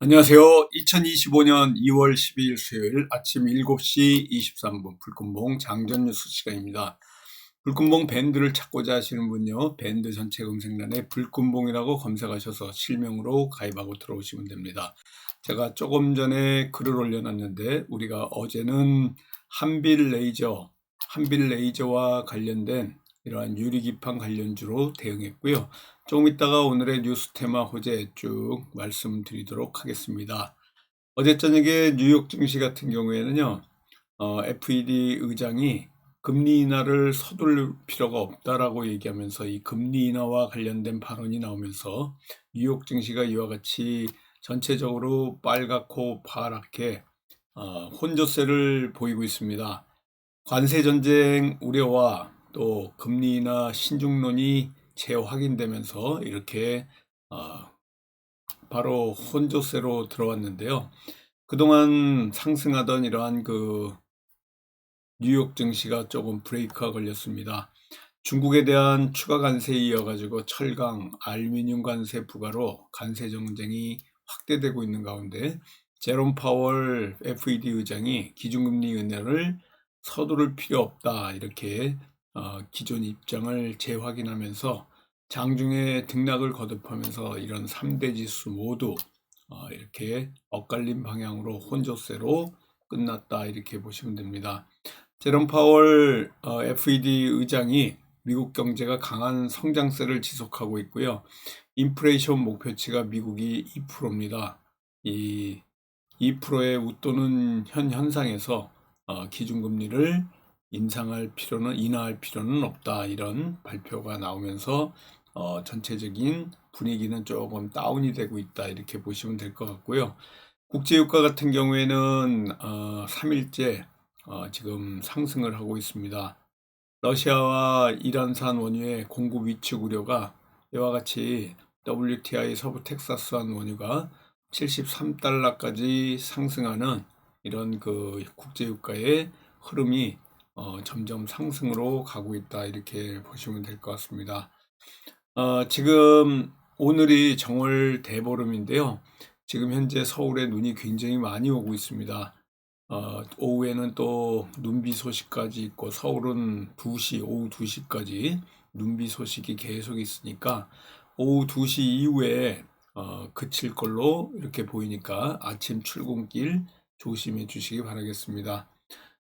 안녕하세요. 2025년 2월 12일 수요일 아침 7시 23분 불금봉 장전 뉴스 시간입니다. 불금봉 밴드를 찾고자 하시는 분요, 밴드 전체 검색란에 불금봉이라고 검색하셔서 실명으로 가입하고 들어오시면 됩니다. 제가 조금 전에 글을 올려놨는데, 우리가 어제는 한빌 레이저와 관련된 이러한 유리기판 관련주로 대응했고요. 조금 있다가 오늘의 뉴스 테마 호재 쭉 말씀드리도록 하겠습니다. 어제 저녁에 뉴욕 증시 같은 경우에는요, FED 의장이 금리 인하를 서둘릴 필요가 없다라고 얘기하면서 이 금리 인하와 관련된 발언이 나오면서 뉴욕 증시가 이와 같이 전체적으로 빨갛고 파랗게 혼조세를 보이고 있습니다. 관세 전쟁 우려와 또 금리 인하 신중론이 재확인되면서 이렇게 바로 혼조세로 들어왔는데요. 그동안 상승하던 이러한 뉴욕 증시가 조금 브레이크가 걸렸습니다. 중국에 대한 추가 관세에 이어가지고 철강, 알루미늄 관세 부과로 관세 정쟁이 확대되고 있는 가운데 제롬 파월 FED 의장이 기준금리 인하를 서두를 필요 없다, 이렇게 기존 입장을 재확인하면서 장중에 등락을 거듭하면서 이런 3대 지수 모두 이렇게 엇갈린 방향으로 혼조세로 끝났다, 이렇게 보시면 됩니다. 제롬 파월 FED 의장이 미국 경제가 강한 성장세를 지속하고 있고요. 인플레이션 목표치가 미국이 2%입니다. 이 2%에 웃도는 현상에서 기준금리를 인하할 필요는 없다, 이런 발표가 나오면서 전체적인 분위기는 조금 다운이 되고 있다, 이렇게 보시면 될 것 같고요. 국제유가 같은 경우에는 3일째 지금 상승을 하고 있습니다. 러시아와 이란산 원유의 공급 위축 우려가 이와 같이 WTI 서부 텍사스산 원유가 73달러까지 상승하는 이런 국제유가의 흐름이 점점 상승으로 가고 있다, 이렇게 보시면 될 것 같습니다. 지금 오늘이 정월 대보름인데요. 지금 현재 서울에 눈이 굉장히 많이 오고 있습니다. 오후에는 또 눈비 소식까지 있고, 서울은 오후 2시까지 눈비 소식이 계속 있으니까 오후 2시 이후에 그칠 걸로 이렇게 보이니까 아침 출근길 조심해 주시기 바라겠습니다.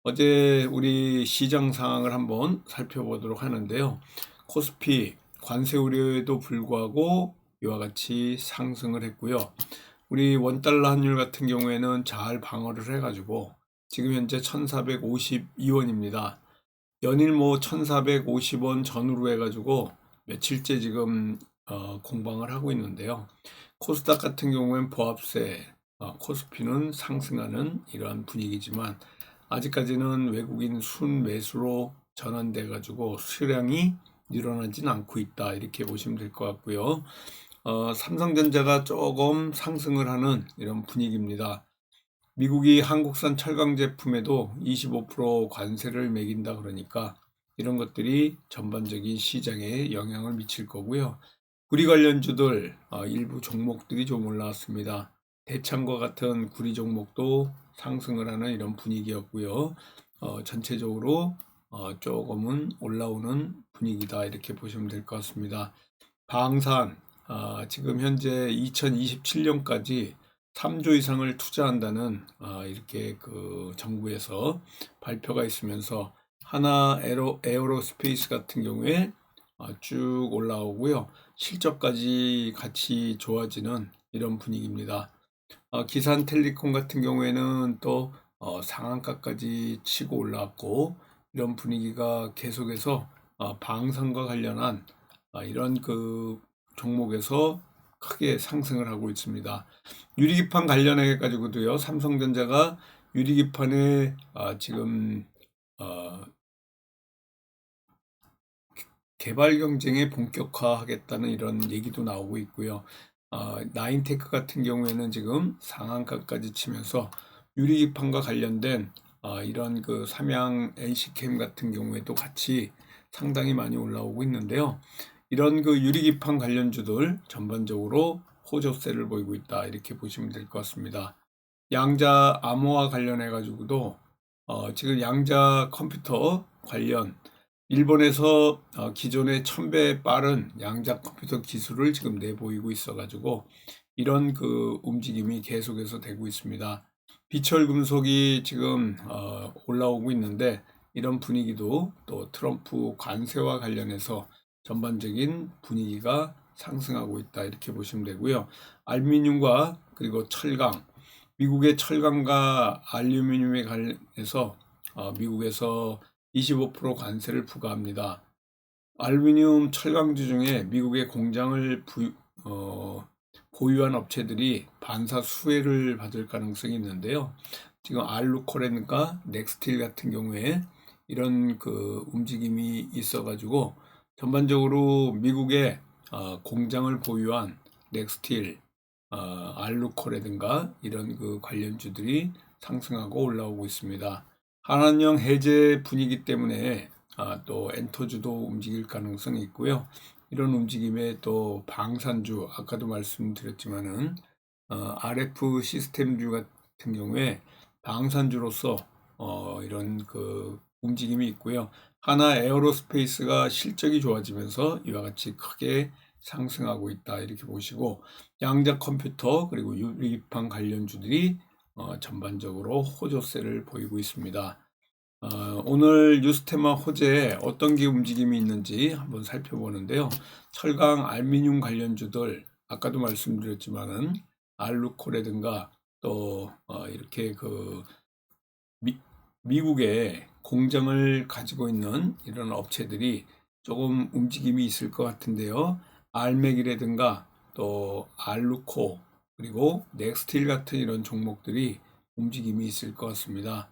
어제 우리 시장 상황을 한번 살펴보도록 하는데요. 코스피 관세 우려에도 불구하고 이와 같이 상승을 했고요. 우리 원달러 환율 같은 경우에는 잘 방어를 해가지고 지금 현재 1452원입니다. 연일 1450원 전후로 해가지고 며칠째 지금 공방을 하고 있는데요. 코스닥 같은 경우엔 보합세, 코스피는 상승하는 이러한 분위기지만 아직까지는 외국인 순매수로 전환돼 가지고 수량이 늘어나진 않고 있다, 이렇게 보시면 될 것 같고요. 삼성전자가 조금 상승을 하는 이런 분위기입니다. 미국이 한국산 철강 제품에도 25% 관세를 매긴다 그러니까 이런 것들이 전반적인 시장에 영향을 미칠 거고요. 구리 관련주들 일부 종목들이 좀 올라왔습니다. 대창과 같은 구리 종목도 상승을 하는 이런 분위기였고요. 전체적으로 조금은 올라오는 분위기다, 이렇게 보시면 될 것 같습니다. 방산, 지금 현재 2027년까지 3조 이상을 투자한다는 이렇게 정부에서 발표가 있으면서 하나 에어로스페이스 같은 경우에 쭉 올라오고요. 실적까지 같이 좋아지는 이런 분위기입니다. 기산텔레콤 같은 경우에는 또 상한가까지 치고 올라왔고, 이런 분위기가 계속해서 방산과 관련한 이런 종목에서 크게 상승을 하고 있습니다. 유리기판 관련해 가지고도요, 삼성전자가 유리기판에 지금 개발 경쟁에 본격화하겠다는 이런 얘기도 나오고 있고요. 나인테크 같은 경우에는 지금 상한가까지 치면서 유리기판과 관련된 이런 삼양 NC캠 같은 경우에도 같이 상당히 많이 올라오고 있는데요. 이런 유리기판 관련주들 전반적으로 호조세를 보이고 있다 이렇게 보시면 될 것 같습니다. 양자 암호와 관련해 가지고도 지금 양자 컴퓨터 관련 일본에서 기존의 1000배 빠른 양자 컴퓨터 기술을 지금 내보이고 있어 가지고 이런 그 움직임이 계속해서 되고 있습니다. 비철 금속이 지금 올라오고 있는데 이런 분위기도 또 트럼프 관세와 관련해서 전반적인 분위기가 상승하고 있다 이렇게 보시면 되고요. 알루미늄과 그리고 철강, 미국의 철강과 알루미늄에 관해서 미국에서 25% 관세를 부과합니다. 알루미늄 철강주 중에 미국의 공장을 보유한 업체들이 반사 수혜를 받을 가능성이 있는데요. 지금 알루코레인과 넥스틸 같은 경우에 이런 그 움직임이 있어가지고 전반적으로 미국의 공장을 보유한 넥스틸, 알루코레든가 이런 그 관련주들이 상승하고 올라오고 있습니다. 한한령 해제 분위기 때문에 또 엔터주도 움직일 가능성이 있고요. 이런 움직임에 또 방산주, 아까도 말씀드렸지만은 RF 시스템주 같은 경우에 방산주로서 이런 그 움직임이 있고요. 하나 에어로스페이스가 실적이 좋아지면서 이와 같이 크게 상승하고 있다 이렇게 보시고, 양자 컴퓨터 그리고 유리기판 관련주들이 전반적으로 호조세를 보이고 있습니다. 오늘 뉴스테마 호재에 어떤 게 움직임이 있는지 한번 살펴보는데요. 철강, 알루미늄 관련주들 아까도 말씀드렸지만은 알루코라든가 또 이렇게 그 미국에 공장을 가지고 있는 이런 업체들이 조금 움직임이 있을 것 같은데요. 알맥이라든가 또 알루코 그리고 넥스틸 같은 이런 종목들이 움직임이 있을 것 같습니다.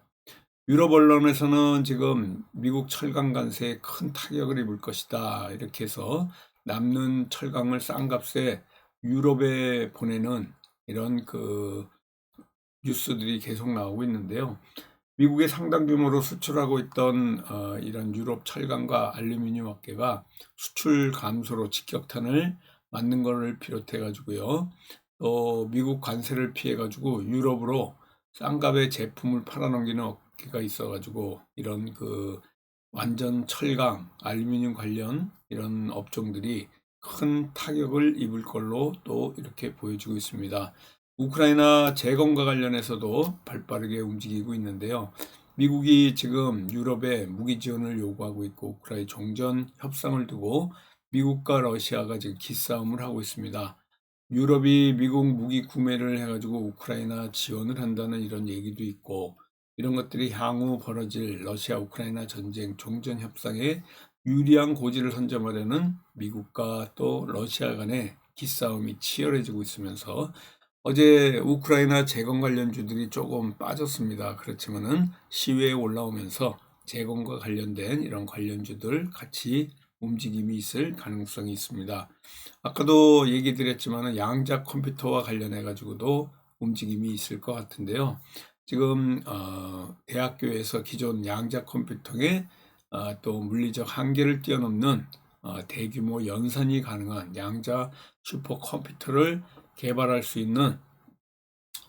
유럽 언론에서는 지금 미국 철강 관세에 큰 타격을 입을 것이다 이렇게 해서 남는 철강을 싼 값에 유럽에 보내는 이런 그 뉴스들이 계속 나오고 있는데요. 미국에 상당 규모로 수출하고 있던 이런 유럽 철강과 알루미늄 업계가 수출 감소로 직격탄을 맞는 것을 비롯해 가지고요. 또 미국 관세를 피해 가지고 유럽으로 싼 값에 제품을 팔아넘기는 업계가 있어 가지고 이런 그 완전 철강, 알루미늄 관련 이런 업종들이 큰 타격을 입을 걸로 또 이렇게 보여지고 있습니다. 우크라이나 재건과 관련해서도 발빠르게 움직이고 있는데요. 미국이 지금 유럽에 무기 지원을 요구하고 있고 우크라이나 종전 협상을 두고 미국과 러시아가 지금 기싸움을 하고 있습니다. 유럽이 미국 무기 구매를 해가지고 우크라이나 지원을 한다는 이런 얘기도 있고, 이런 것들이 향후 벌어질 러시아 우크라이나 전쟁 종전 협상에 유리한 고지를 선점하려는 미국과 또 러시아 간의 기싸움이 치열해지고 있으면서 어제 우크라이나 재건 관련주들이 조금 빠졌습니다. 그렇지만은 시외에 올라오면서 재건과 관련된 이런 관련주들 같이 움직임이 있을 가능성이 있습니다. 아까도 얘기 드렸지만은 양자 컴퓨터와 관련해 가지고도 움직임이 있을 것 같은데요. 지금 대학교에서 기존 양자 컴퓨터에 또 물리적 한계를 뛰어넘는 대규모 연산이 가능한 양자 슈퍼컴퓨터를 개발할 수 있는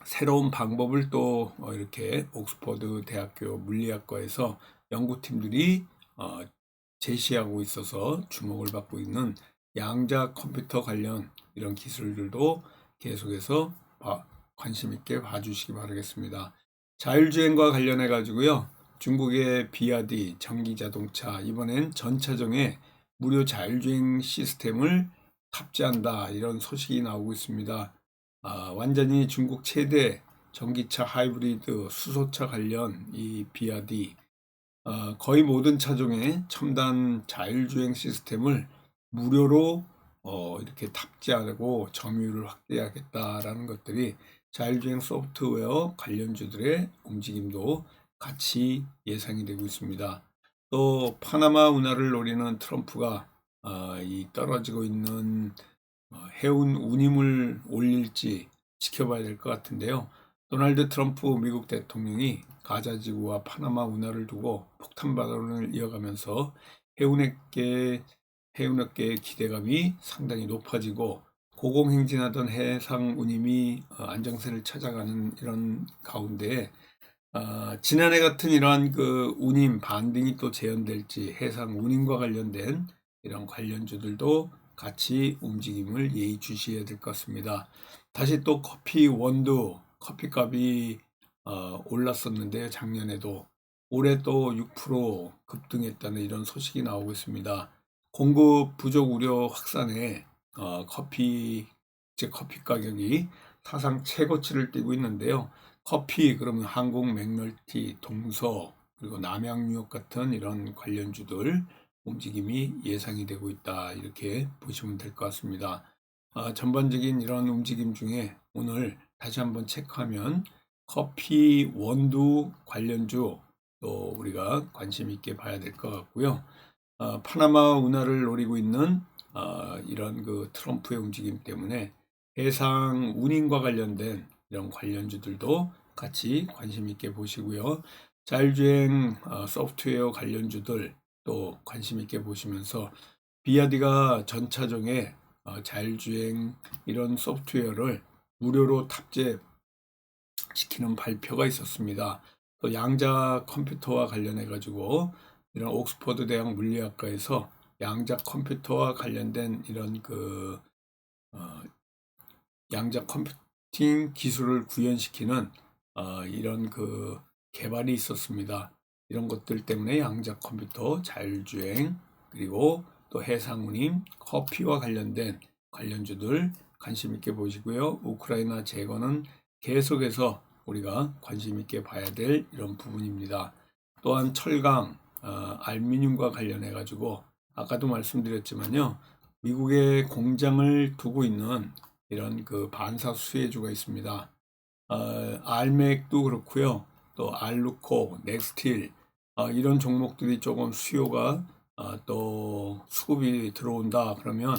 새로운 방법을 또 이렇게 옥스퍼드 대학교 물리학과에서 연구팀들이 제시하고 있어서 주목을 받고 있는 양자 컴퓨터 관련 이런 기술들도 계속해서 관심 있게 봐주시기 바라겠습니다. 자율주행과 관련해 가지고요. 중국의 비아디 전기자동차 이번엔 전차종에 무료 자율주행 시스템을 탑재한다 이런 소식이 나오고 있습니다. 완전히 중국 최대 전기차 하이브리드 수소차 관련 이 비아디 거의 모든 차종에 첨단 자율주행 시스템을 무료로 이렇게 탑재하고 점유율을 확대하겠다라는 것들이 자율주행 소프트웨어 관련주들의 움직임도 같이 예상이 되고 있습니다. 또 파나마 운하를 노리는 트럼프가 이 떨어지고 있는 해운 운임을 올릴지 지켜봐야 될 것 같은데요. 도널드 트럼프 미국 대통령이 가자지구와 파나마 운하를 두고 폭탄 발언을 이어가면서 해운업계의 기대감이 상당히 높아지고 고공행진하던 해상 운임이 안정세를 찾아가는 이런 가운데 지난해 같은 이러한 그 운임 반등이 또 재현될지 해상 운임과 관련된 이런 관련주들도 같이 움직임을 예의주시해야 될 것 같습니다. 다시 또 커피 원두, 커피값이 올랐었는데요. 작년에도 올해 또 6% 급등했다는 이런 소식이 나오고 있습니다. 공급 부족 우려 확산에 커피 가격이 사상 최고치를 띄고 있는데요. 커피 그러면 한국 맥널티, 동서 그리고 남양유업 같은 이런 관련주들 움직임이 예상이 되고 있다 이렇게 보시면 될 것 같습니다. 전반적인 이런 움직임 중에 오늘 다시 한번 체크하면 커피 원두 관련주 또 우리가 관심 있게 봐야 될 것 같고요. 파나마 운하를 노리고 있는 이런 그 트럼프의 움직임 때문에 해상 운임과 관련된 이런 관련주들도 같이 관심 있게 보시고요. 자율주행 소프트웨어 관련주들 또 관심 있게 보시면서 비아디가 전차종에 자율주행 이런 소프트웨어를 무료로 탑재시키는 발표가 있었습니다. 또 양자 컴퓨터와 관련해 가지고 이런 옥스퍼드 대학 물리학과에서 양자 컴퓨터와 관련된 이런 그 양자 컴퓨팅 기술을 구현시키는 이런 그 개발이 있었습니다. 이런 것들 때문에 양자 컴퓨터, 자율주행, 그리고 또 해상운임, 커피와 관련된 관련주들 관심 있게 보시고요. 우크라이나 재건은 계속해서 우리가 관심 있게 봐야 될 이런 부분입니다. 또한 철강, 알루미늄과 관련해 가지고 아까도 말씀드렸지만요. 미국에 공장을 두고 있는 이런 그 반사 수혜주가 있습니다. 알맥도 그렇고요. 또 알루코, 넥스틸 이런 종목들이 조금 수요가 또 수급이 들어온다 그러면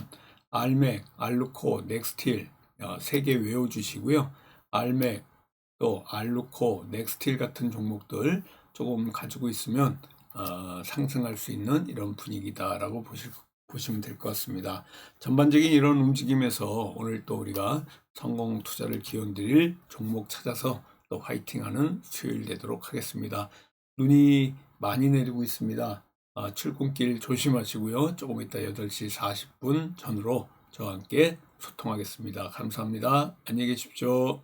알맥, 알루코, 넥스틸 3개 외워주시고요. 알맥, 또 알루코, 넥스틸 같은 종목들 조금 가지고 있으면 상승할 수 있는 이런 분위기다라고 보시면 될 것 같습니다. 전반적인 이런 움직임에서 오늘 또 우리가 성공 투자를 기원드릴 종목 찾아서 또 화이팅하는 수요일 되도록 하겠습니다. 눈이 많이 내리고 있습니다. 출근길 조심하시고요. 조금 이따 8시 40분 전후로 저와 함께 소통하겠습니다. 감사합니다. 안녕히 계십시오.